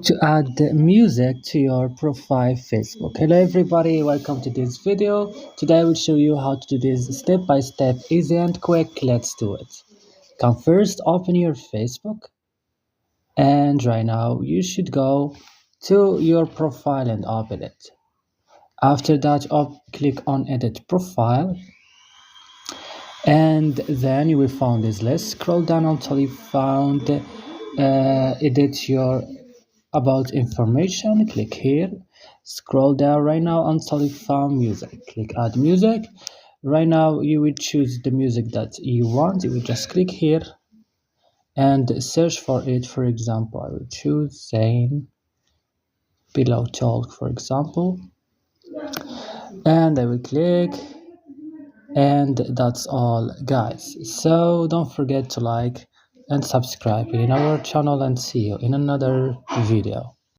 To add the music to your profile Facebook. Hello everybody, welcome to this video. Today I will show you how to do this step by step, easy and quick. Let's do it. Come first, open your Facebook, and right now you should go to your profile and open it. After that, click on edit profile, and then you will find this list. Scroll down until you found edit your about information. Click here, scroll down right now until you found music. Click add music. Right now you will choose the music that you want. You will just click here and search for it. For example, I will choose Zayn Pillow Talk, for example, and I will click, and that's all guys. So don't forget to like and subscribe in our channel, and see you in another video.